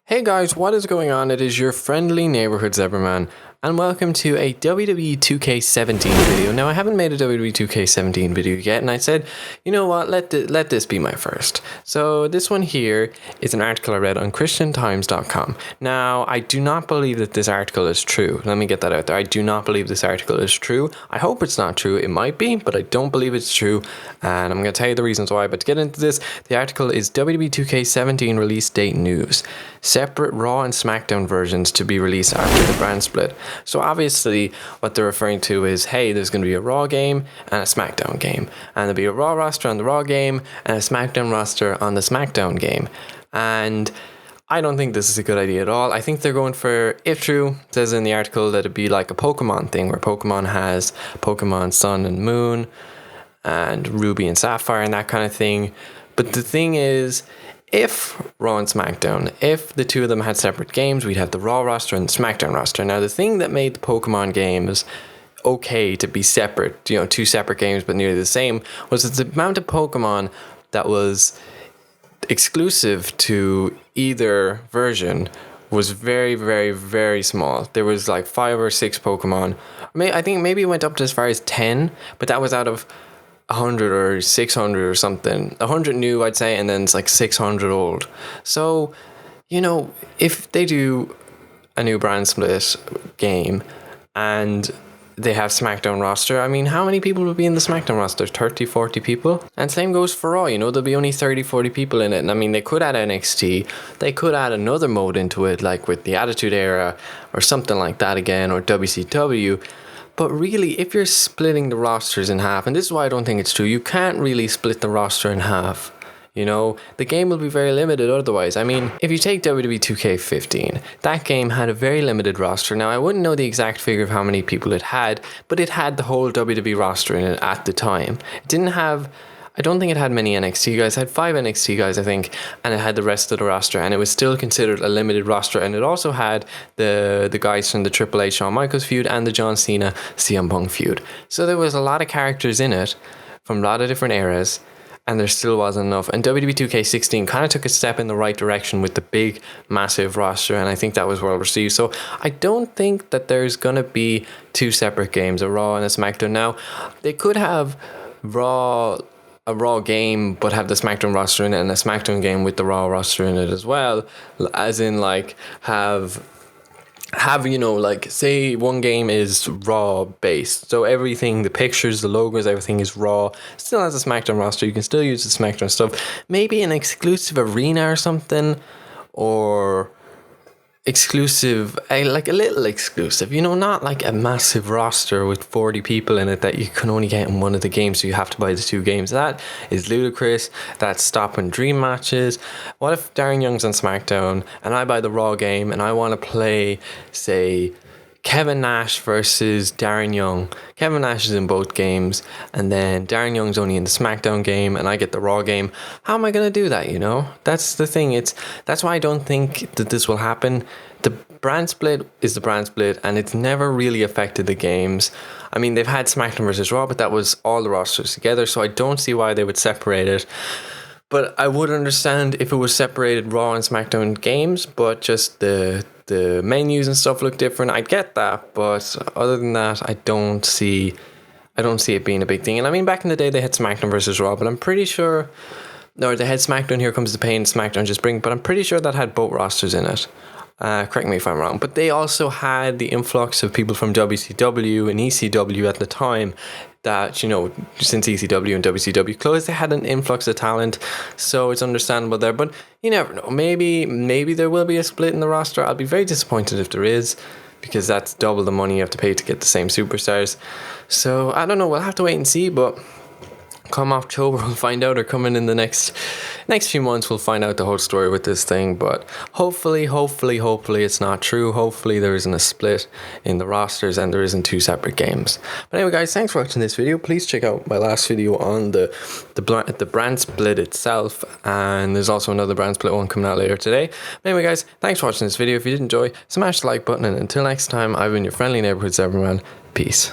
Hey guys, what is going on? It is your friendly neighborhood Zebraman, and welcome to a WWE2K17 video. Now, I haven't made a WWE2K17 video yet, and I said, you know what, let this be my first. So this one here is an article I read on christiantimes.com. Now, I do not believe that this article is true. Let me get that out there. I do not believe this article is true. I hope it's not true. It might be, but I don't believe it's true, and I'm going to tell you the reasons why. But to get into this, the article is WWE2K17 release date news. Separate Raw and Smackdown versions to be released after the brand split. So obviously what they're referring to is, hey, there's going to be a Raw game and a Smackdown game, and there'll be a Raw roster on the Raw game and a Smackdown roster on the Smackdown game. And I don't think this is a good idea at all. I think they're going for, if true, it says in the article that it'd be like a Pokemon thing, where Pokemon has Pokemon Sun and Moon and Ruby and Sapphire and that kind of thing. But the thing is, if Raw and Smackdown, if the two of them had separate games, we'd have the Raw roster and the Smackdown roster. Now, the thing that made the Pokemon games okay to be separate, two separate games but nearly the same, was that the amount of Pokemon that was exclusive to either version was very, very, very small. There was like 5 or 6 Pokemon. I think maybe it went up to as far as 10, but that was out of 100 or 600 or something. 100 new, I'd say, and then it's like 600 old. So, if they do a new brand split game and they have SmackDown roster, I mean, how many people will be in the SmackDown roster? 30, 40 people? And same goes for Raw, there'll be only 30, 40 people in it. And I mean, they could add NXT, they could add another mode into it, like with the Attitude Era or something like that again, or WCW. But really, if you're splitting the rosters in half, and this is why I don't think it's true, you can't really split the roster in half. The game will be very limited otherwise. I mean, if you take WWE2K17, that game had a very limited roster. Now, I wouldn't know the exact figure of how many people it had, but it had the whole WWE roster in it at the time. It didn't have, I don't think it had many NXT guys. It had 5 NXT guys, I think, and it had the rest of the roster, and it was still considered a limited roster. And it also had the guys from the Triple H Shawn Michaels feud and the John Cena CM Punk feud. So there was a lot of characters in it from a lot of different eras, and there still wasn't enough. And WWE2K16 kind of took a step in the right direction with the big, massive roster, and I think that was well received. So I don't think that there's going to be 2 separate games, a Raw and a SmackDown. Now, they could have a Raw game but have the SmackDown roster in it, and a SmackDown game with the Raw roster in it as well, as in like have say one game is Raw based, so everything, the pictures, the logos, everything is Raw, still has a SmackDown roster, you can still use the SmackDown stuff, maybe an exclusive arena or something, or exclusive, like a little exclusive, not like a massive roster with 40 people in it that you can only get in one of the games, so you have to buy the 2 games. That is ludicrous. That's stopping dream matches. What if Darren Young's on SmackDown and I buy the Raw game and I want to play, say, Kevin Nash versus Darren Young. Kevin Nash is in both games, and then Darren Young's only in the SmackDown game, and I get the Raw game. How am I going to do that, That's the thing. That's why I don't think that this will happen. The brand split is the brand split, and it's never really affected the games. I mean, they've had SmackDown versus Raw, but that was all the rosters together, so I don't see why they would separate it. But I would understand if it was separated Raw and SmackDown games, but just the menus and stuff look different. I get that, but other than that, I don't see it being a big thing. And I mean, back in the day, they had SmackDown versus Raw, but I'm pretty sure, or they had SmackDown Here Comes the Pain, SmackDown Just Bring, but I'm pretty sure that had both rosters in it. Correct me if I'm wrong, but they also had the influx of people from WCW and ECW at the time that, since ECW and WCW closed, they had an influx of talent, so it's understandable there. But you never know, maybe there will be a split in the roster. I'll be very disappointed if there is, because that's double the money you have to pay to get the same superstars. So I don't know, we'll have to wait and see, but come October we'll find out, or coming in the next few months we'll find out the whole story with this thing. But hopefully it's not true. Hopefully there isn't a split in the rosters and there isn't 2 separate games. But anyway guys, thanks for watching this video. Please check out my last video on the brand split itself, and there's also another brand split one coming out later today. But anyway guys, thanks for watching this video. If you did enjoy, smash the like button, and until next time, I've been your friendly neighborhood Zebraman. Peace.